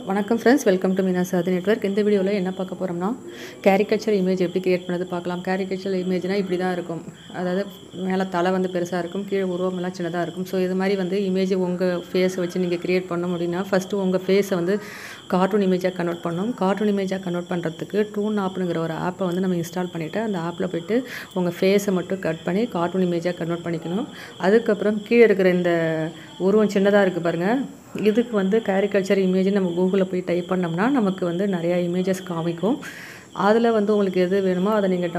வணக்கம் friends, welcome to Meena's சாதி network. இந்த வீடியோவில் என்ன பார்க்க போகிறோம்னா, கேரிகேச்சர் இமேஜ் எப்படி கிரியேட் பண்ணது பார்க்கலாம். கேரிகேச்சர் இமேஜ்னால் இப்படி தான் இருக்கும். அதாவது மேலே தலை வந்து பெருசாக இருக்கும், கீழே உருவமெல்லாம் சின்னதாக இருக்கும். ஸோ இது மாதிரி வந்து இமேஜ் உங்கள் ஃபேஸை வச்சு நீங்கள் கிரியேட் பண்ண முடியும்னா, ஃபஸ்ட்டு உங்கள் ஃபேஸை வந்து கார்ட்டூன் இமேஜாக கன்வெர்ட் பண்ணணும். கார்ட்டூன் இமேஜாக கன்வெர்ட் பண்ணுறதுக்கு டூன் ஆப்னுங்கிற ஒரு ஆப்பை வந்து நம்ம இன்ஸ்டால் பண்ணிவிட்டு, அந்த ஆப்பில் போய்ட்டு உங்கள் ஃபேஸை மட்டும் கட் பண்ணி கார்ட்டூன் இமேஜாக கன்வெர்ட் பண்ணிக்கணும். அதுக்கப்புறம் கீழே இருக்கிற இந்த உருவம் சின்னதாக இருக்குது பாருங்கள், இதுக்கு வந்து கேரிகல்ச்சர் இமேஜ் நம்ம கூகுளில் போய் டைப் பண்ணோம்னா நமக்கு வந்து நிறையா இமேஜஸ் காமிக்கும். அதில் வந்து உங்களுக்கு எது வேணுமோ அதை நீங்கள்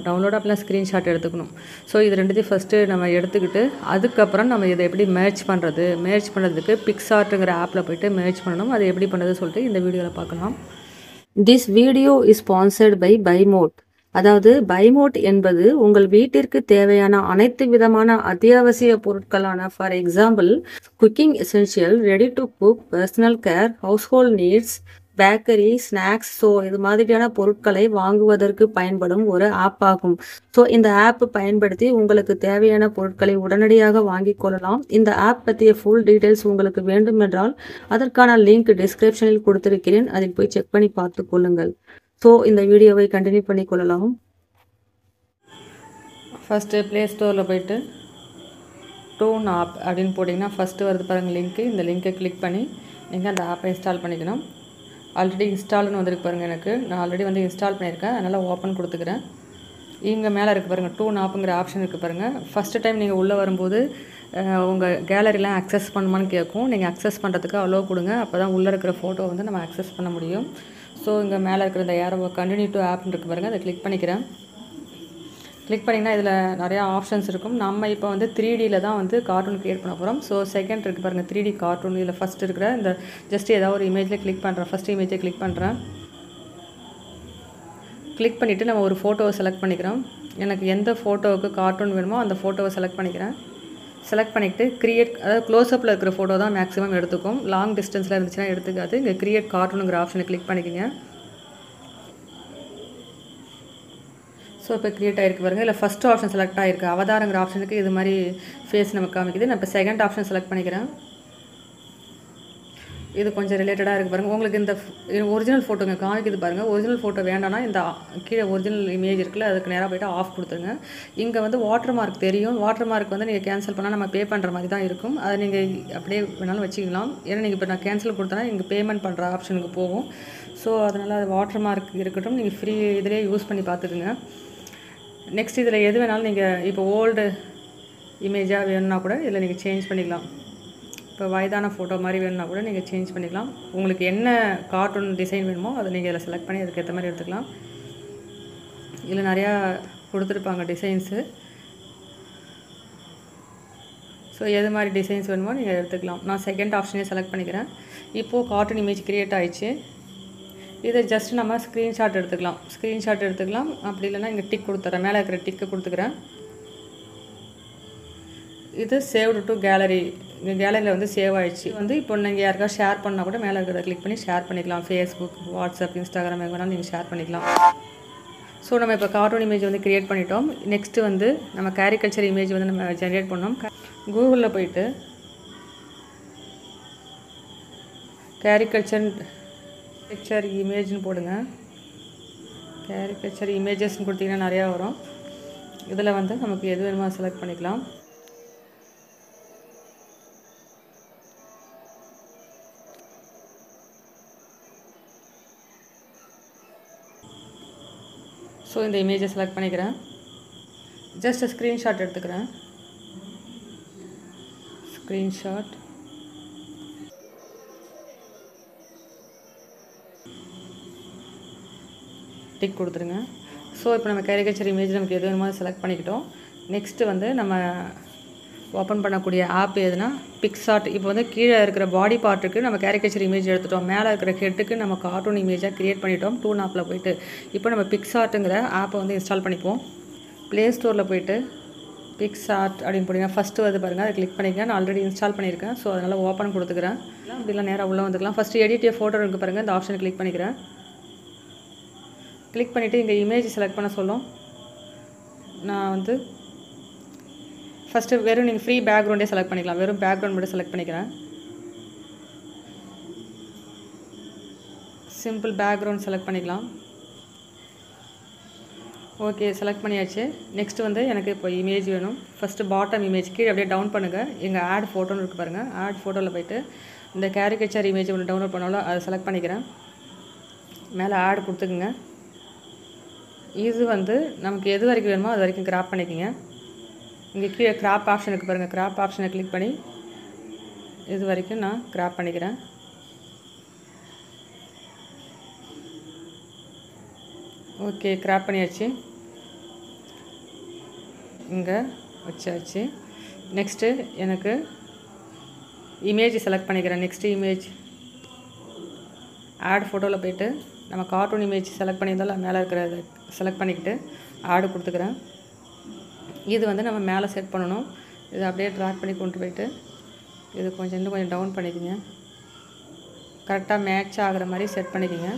டவுன்லோட் அப்படிலாம் ஸ்க்ரீன்ஷாட் எடுத்துக்கணும். ஸோ இது ரெண்டுத்தையும் ஃபஸ்ட்டு நம்ம எடுத்துக்கிட்டு அதுக்கப்புறம் நம்ம இதை எப்படி மேட்ச் பண்ணுறதுக்கு பிக்சார்ட்டுங்கிற ஆப்பில் போய்ட்டு மேட்ச் பண்ணணும். அது எப்படி பண்ணுறது சொல்லிட்டு இந்த வீடியோவில் பார்க்கலாம். This video is sponsored by பைமோட். அதாவது பைமோட் என்பது உங்கள் வீட்டிற்கு தேவையான அனைத்து விதமான அத்தியாவசிய பொருட்களான, for example cooking essential, ready to cook, personal care, household needs, bakery, snacks, so இது மாதிரியான பொருட்களை வாங்குவதற்கு பயன்படும் ஒரு ஆப் ஆகும். ஸோ இந்த ஆப் பயன்படுத்தி உங்களுக்கு தேவையான பொருட்களை உடனடியாக வாங்கிக் கொள்ளலாம். இந்த ஆப் பற்றிய ஃபுல் டீட்டெயில்ஸ் உங்களுக்கு வேண்டும் என்றால் அதற்கான லிங்க் டிஸ்கிரிப்ஷனில் கொடுத்திருக்கிறேன், அதில் போய் செக் பண்ணி பார்த்து கொள்ளுங்கள். ஸோ இந்த வீடியோவை கண்டினியூ பண்ணி கொள்ளலாம். ஃபஸ்ட்டு ப்ளே ஸ்டோரில் போய்ட்டு டூன் ஆப் அப்படின்னு போட்டிங்கன்னா ஃபஸ்ட்டு வருது பாருங்கள் லிங்க்கு. இந்த லிங்க்கை கிளிக் பண்ணி நீங்கள் அந்த ஆப்பை இன்ஸ்டால் பண்ணிக்கணும். ஆல்ரெடி இன்ஸ்டால்னு வந்திருக்கு பாருங்கள். நான் ஆல்ரெடி வந்து இன்ஸ்டால் பண்ணியிருக்கேன், அதனால் ஓப்பன் கொடுத்துக்கிறேன். இங்கே மேலே இருக்குது பாருங்கள், டூன் ஆப்புங்கிற ஆப்ஷன் இருக்குது பாருங்கள். ஃபஸ்ட்டு டைம் நீங்கள் உள்ளே வரும்போது உங்கள் கேலரிலாம் அக்சஸ் பண்ணுமான்னு கேட்கும். நீங்கள் அக்சஸ் பண்ணுறதுக்கு அலோவ் கொடுங்க, அப்போ தான் உள்ளே இருக்கிற ஃபோட்டோ வந்து நம்ம அக்சஸ் பண்ண முடியும். ஸோ இங்கே மேலே இருக்கிற இந்த ஏரோ கண்டினியூ டு ஆப்னு இருக்குது பாருங்கள், அதை கிளிக் பண்ணிக்கிறேன். கிளிக் பண்ணிங்கன்னா இதில் நிறையா ஆப்ஷன்ஸ் இருக்கும். நம்ம இப்போ வந்து 3Dயில் தான் வந்து கார்ட்டூன் க்ரியேட் பண்ண போகிறோம். ஸோ செகண்ட் இருக்குது பாருங்கள் 3D கார்ட்டூன். இதில் ஃபஸ்ட் இருக்கிற இந்த ஜஸ்ட் ஏதாவது ஒரு இமேஜில் கிளிக் பண்ணுறேன். ஃபஸ்ட் இமேஜை கிளிக் பண்ணுறேன். கிளிக் பண்ணிவிட்டு நம்ம ஒரு ஃபோட்டோவை செலக்ட் பண்ணிக்கிறோம். எனக்கு எந்த ஃபோட்டோவுக்கு கார்ட்டூன் வேணுமோ அந்த ஃபோட்டோவை செலக்ட் பண்ணிக்கிறேன். செலக்ட் பண்ணிவிட்டு க்ரியேட், அதாவது க்ளோஸ்அப்பில் இருக்கிற ஃபோட்டோ தான் மேக்ஸிமம் எடுத்துக்கும். லாங் டிஸ்டன்ஸில் இருந்துச்சுன்னா எடுத்துக்காது. இங்கே க்ரியேட் கார்ட்டூனுங்கிற ஆப்ஷனை கிளிக் பண்ணிக்கோங்க. ஸோ இப்போ க்ரியேட் ஆகிருக்கு பாருங்கள். இல்லை ஃபஸ்ட் ஆப்ஷன் செலக்ட் ஆகிருக்கு, அவதாரங்கிற ஆப்ஷனுக்கு இது மாதிரி ஃபேஸ் நமக்கு காமிக்குது. நான் இப்போ செகண்ட் ஆப்ஷன் செலக்ட் பண்ணிக்கிறேன். இது கொஞ்சம் ரிலேட்டடாக இருக்குது பாருங்கள். உங்களுக்கு இந்த ஒரிஜினல் ஃபோட்டோங்க காமிக்குது பாருங்கள். ஒரிஜினல் ஃபோட்டோ வேண்டாம்னா இந்த கீழே ஒரிஜினல் இமேஜ் இருக்குல்ல, அதுக்கு நேராக போய்ட்டு ஆஃப் கொடுத்துருங்க. இங்கே வந்து வாட்டர் மார்க் தெரியும். வாட்டர் மார்க் வந்து நீங்கள் கேன்சல் பண்ணால் நம்ம பே பண்ணுற மாதிரி தான் இருக்கும். அதை நீங்கள் அப்படியே வேணாலும் வச்சுக்கலாம். ஏன்னா நீங்கள் இப்போ நான் கேன்சல் கொடுத்தேன்னா இங்கே பேமெண்ட் பண்ணுற ஆப்ஷனுக்கு போகும். ஸோ அதனால் அது வாட்டர் மார்க் இருக்கட்டும், நீங்கள் ஃப்ரீ இதிலே யூஸ் பண்ணி பார்த்துக்குங்க. நெக்ஸ்ட் இதில் எது வேணாலும் நீங்கள் இப்போ ஓல்டு இமேஜாக வேணும்னா கூட இதில் நீங்கள் சேஞ்ச் பண்ணிக்கலாம். இப்போ வயதான ஃபோட்டோ மாதிரி வேணும்னா கூட நீங்கள் சேஞ்ச் பண்ணிக்கலாம். உங்களுக்கு என்ன கார்ட்டூன் டிசைன் வேணுமோ அதை நீங்கள் இதில் செலக்ட் பண்ணி அதுக்கேற்ற மாதிரி எடுத்துக்கலாம். இதில் நிறையா கொடுத்துருப்பாங்க டிசைன்ஸு. ஸோ எது மாதிரி டிசைன்ஸ் வேணுமோ நீங்கள் எடுத்துக்கலாம். நான் செகண்ட் ஆப்ஷனே செலக்ட் பண்ணிக்கிறேன். இப்போது கார்ட்டூன் இமேஜ் க்ரியேட் ஆகிடுச்சு. இதை ஜஸ்ட் நம்ம ஸ்க்ரீன்ஷாட் எடுத்துக்கலாம். அப்படி இல்லைனா இங்கே டிக் கொடுத்துட்றேன். மேலே இருக்கிற டிக்கு கொடுத்துக்கிறேன். இது சேவ்டு டு கேலரி. இங்கே கேலரியில் வந்து சேவ் ஆகிடுச்சு. வந்து இப்போ நீங்கள் யாருக்காவது ஷேர் பண்ணால் கூட மேலே இருக்கிறத கிளிக் பண்ணி ஷேர் பண்ணிக்கலாம். ஃபேஸ்புக், வாட்ஸ்அப், இன்ஸ்டாகிராம் எங்கே வேணாலும் நீங்கள் ஷேர் பண்ணிக்கலாம். ஸோ நம்ம இப்போ கார்ட்டூன் இமேஜ் வந்து க்ரியேட் பண்ணிட்டோம். நெக்ஸ்ட்டு வந்து நம்ம கேரிகல்ச்சர் இமேஜ் வந்து நம்ம ஜென்ரேட் பண்ணோம். கூகுளில் போயிட்டு கேரிகல்ச்சர் இமேஜ்னு போடுங்க. கேரிகல்ச்சர் இமேஜஸ்ன்னு கொடுத்தீங்கன்னா நிறையா வரும். இதில் வந்து நமக்கு எது வேணுமோ செலக்ட் பண்ணிக்கலாம். ஸோ இந்த இமேஜை செலக்ட் பண்ணிக்கிறேன். ஜஸ்ட் ஸ்க்ரீன்ஷாட் எடுத்துக்கிறேன். ஸ்க்ரீன்ஷாட் டிக் கொடுத்துருங்க. ஸோ இப்போ நம்ம கேரிகல்ச்சர் இமேஜ் நமக்கு எது வேணுமோ செலக்ட் பண்ணிக்கிட்டோம். நெக்ஸ்ட்டு வந்து நம்ம ஓப்பன் பண்ணக்கூடிய ஆப் எதுனா பிக்சார்ட். இப்போ வந்து கீழே இருக்கிற பாடி பார்ட்டுக்கு நம்ம கேரிகல்ச்சர் இமேஜ் எடுத்துட்டோம். மேலே இருக்கிற ஹெட்டுக்கு நம்ம கார்ட்டூன் இமேஜாக க்ரியேட் பண்ணிட்டோம் டூன் ஆப்பில் போய்ட்டு. இப்போ நம்ம பிக்சார்ட்டுங்கிற ஆப்பை வந்து இன்ஸ்டால் பண்ணிப்போம். ப்ளே ஸ்டோரில் போய்ட்டு பிக்சார்ட் அப்படின்னு போட்டிங்கன்னா ஃபஸ்ட்டு வந்து பாருங்கள், அதை கிளிக் பண்ணிக்க. நான் ஆல்ரெடி இன்ஸ்டால் பண்ணியிருக்கேன், ஸோ அதனால் ஓப்பன் கொடுத்துக்கிறேன். அப்படிலாம் நேராக உள்ளே வந்துக்கலாம். ஃபஸ்ட்டு எடிட் ஃபோட்டோ இருக்குது பாருங்கள், இந்த ஆப்ஷனை கிளிக் பண்ணிக்கிறேன். கிளிக் பண்ணிவிட்டு இங்கே இமேஜ் செலக்ட் பண்ண சொல்லும். நான் வந்து ஃபஸ்ட்டு வெறும் நீங்கள் ஃப்ரீ பேக்ரவுண்டே செலக்ட் பண்ணிக்கலாம். வெறும் பேக்ரவுண்ட் மட்டும் செலக்ட் பண்ணிக்கிறேன். சிம்பிள் பேக்ரவுண்ட் செலக்ட் பண்ணிக்கலாம். ஓகே, செலக்ட் பண்ணியாச்சு. நெக்ஸ்ட்டு வந்து எனக்கு இப்போ இமேஜ் வேணும். ஃபஸ்ட்டு பாட்டம் இமேஜ் கீழே அப்படியே டவுன் பண்ணுங்கள். எங்கள் ஆட் ஃபோட்டோன்னு இருக்குது பாருங்கள். ஆட் ஃபோட்டோவில் போய்ட்டு இந்த கேரிகேச்சர் இமேஜ் ஒன்று டவுன்லோட் பண்ணாலும் அதை செலக்ட் பண்ணிக்கிறேன். மேலே ஆட் கொடுத்துக்குங்க. இது வந்து நமக்கு எது வரைக்கும் வேணுமோ அது வரைக்கும் கிராப் பண்ணிக்கோங்க. இங்கே கீழே கிராப் ஆப்ஷன் இருக்குது பாருங்கள். கிராப் ஆப்ஷனை கிளிக் பண்ணி இது வரைக்கும் நான் கிராப் பண்ணிக்கிறேன். ஓகே, கிராப் பண்ணியாச்சு. இங்கே வச்சாச்சு. நெக்ஸ்ட்டு எனக்கு இமேஜ் செலக்ட் பண்ணிக்கிறேன். நெக்ஸ்ட்டு இமேஜ் ஆட் ஃபோட்டோவில் போய்ட்டு நம்ம கார்ட்டூன் இமேஜ் செலக்ட் பண்ணியிருந்தாலும் மேலே இருக்கிறத செலக்ட் பண்ணிக்கிட்டு ஆடு கொடுத்துக்கிறேன். இது வந்து நம்ம மேலே செட் பண்ணணும். இதை அப்படியே ட்ராக் பண்ணி கொண்டு போய்ட்டு இது இன்னும் கொஞ்சம் டவுன் பண்ணிக்கோங்க. கரெக்டாக மேட்ச் ஆகிற மாதிரி செட் பண்ணிக்கோங்க.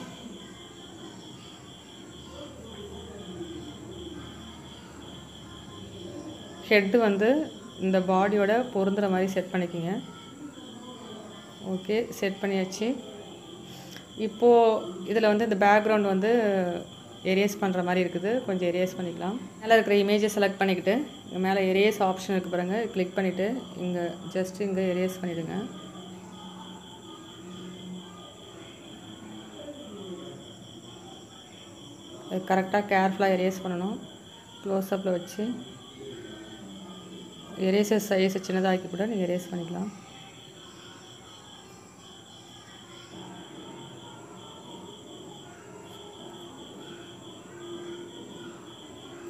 ஹெட்டு வந்து இந்த பாடியோட பொருந்துகிற மாதிரி செட் பண்ணிக்கோங்க. ஓகே, செட் பண்ணியாச்சு. இப்போது இதில் வந்து இந்த பேக்ரவுண்ட் வந்து எரேஸ் பண்ணுற மாதிரி இருக்குது. கொஞ்சம் எரேஸ் பண்ணிக்கலாம். மேலே இருக்கிற இமேஜை செலக்ட் பண்ணிக்கிட்டு இங்கே மேலே எரேஸ் ஆப்ஷன் இருக்குது பாருங்கள். கிளிக் பண்ணிவிட்டு இங்கே ஜஸ்ட்டு இங்கே எரேஸ் பண்ணிவிடுங்க. கரெக்டாக கேர்ஃபுல்லாக எரேஸ் பண்ணணும். க்ளோஸ்அப்பில் வச்சு எரேசர் சைஸை சின்னதாக்கி கூட நீங்கள் எரேஸ் பண்ணிக்கலாம்.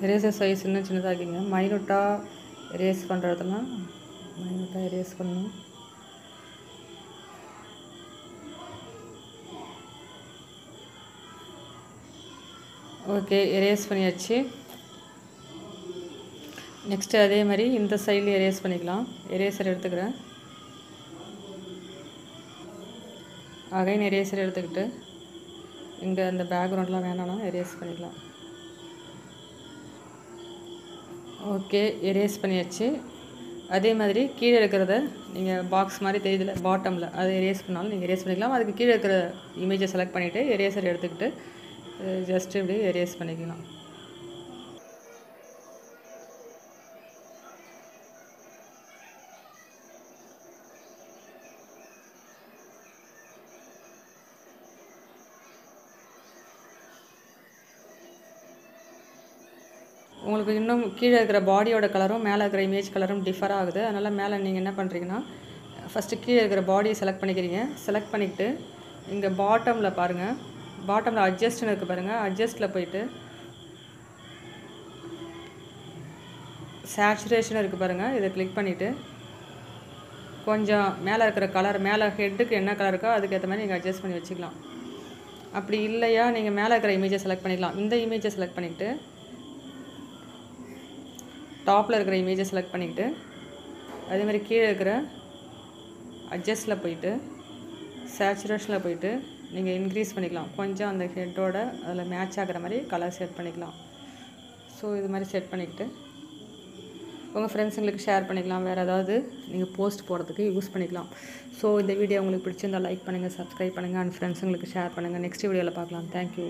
எரேசர் சைஸ் இன்னும் சின்னதாக்கிங்க. மைனூட்டாக எரேஸ் பண்ணுறதுலாம் மைனூட்டாக எரேஸ் பண்ணணும். ஓகே, எரேஸ் பண்ணியாச்சு. நெக்ஸ்ட்டு அதே மாதிரி இந்த சைடில் எரேஸ் பண்ணிக்கலாம். எரேசர் எடுத்துக்கிறேன். அகைன் எரேசர் எடுத்துக்கிட்டு இங்கே அந்த பேக்ரவுண்ட்லாம் வேணாம்னா எரேஸ் பண்ணிக்கலாம். ஓகே, எரேஸ் பண்ணியாச்சு. அதே மாதிரி கீழே இருக்கிறத நீங்கள் பாக்ஸ் மாதிரி தெரியுதுல பாட்டமில் அதை எரேஸ் பண்ணாலும் நீங்கள் எரேஸ் பண்ணிக்கலாம். அதுக்கு கீழே இருக்கிற இமேஜை செலக்ட் பண்ணிவிட்டு எரேசர் எடுத்துக்கிட்டு ஜஸ்ட்டு இப்படி எரேஸ் பண்ணிக்கலாம். உங்களுக்கு இன்னும் கீழே இருக்கிற பாடியோட கலரும் மேலே இருக்கிற இமேஜ் கலரும் டிஃபர் ஆகுது. அதனால் மேலே நீங்கள் என்ன பண்ணுறீங்கன்னா ஃபஸ்ட்டு கீழே இருக்கிற பாடியை செலக்ட் பண்ணிக்கிறீங்க. செலக்ட் பண்ணிவிட்டு இங்கே பாட்டமில் பாருங்கள். பாட்டமில் அட்ஜஸ்ட்னு இருக்குது பாருங்கள். அட்ஜஸ்ட்டில் போய்ட்டு சேச்சுரேஷன் இருக்குது பாருங்கள். இதை கிளிக் பண்ணிவிட்டு கொஞ்சம் மேலே இருக்கிற கலர் மேலே ஹெட்டுக்கு என்ன கலர் இருக்கோ அதுக்கேற்ற மாதிரி நீங்கள் அட்ஜஸ்ட் பண்ணி வச்சுக்கலாம். அப்படி இல்லையா நீங்கள் மேலே இருக்கிற இமேஜை செலக்ட் பண்ணிக்கலாம். இந்த இமேஜை செலக்ட் பண்ணிவிட்டு டாப்பில் இருக்கிற இமேஜை செலக்ட் பண்ணிக்கிட்டு அதே மாதிரி கீழே இருக்கிற அட்ஜஸ்ட்டில் போய்ட்டு சேச்சுரேஷனில் போய்ட்டு நீங்கள் இன்க்ரீஸ் பண்ணிக்கலாம். கொஞ்சம் அந்த ஹெட்டோட அதில் மேட்ச் ஆகிற மாதிரி கலர் செட் பண்ணிக்கலாம். ஸோ இது மாதிரி செட் பண்ணிக்கிட்டு உங்கள் ஃப்ரெண்ட்ஸுங்களுக்கு ஷேர் பண்ணிக்கலாம். வேறு ஏதாவது நீங்கள் போஸ்ட் போடுறதுக்கு யூஸ் பண்ணிக்கலாம். ஸோ இந்த வீடியோ உங்களுக்கு பிடிச்சிருந்தால் லைக் பண்ணுங்கள், சப்ஸ்கிரைப் பண்ணுங்கள் அண்ட் ஃப்ரெண்ட்ஸுங்களுக்கு ஷேர் பண்ணுங்கள். நெக்ஸ்ட் வீடியோவில் பார்க்கலாம். தேங்க்யூ.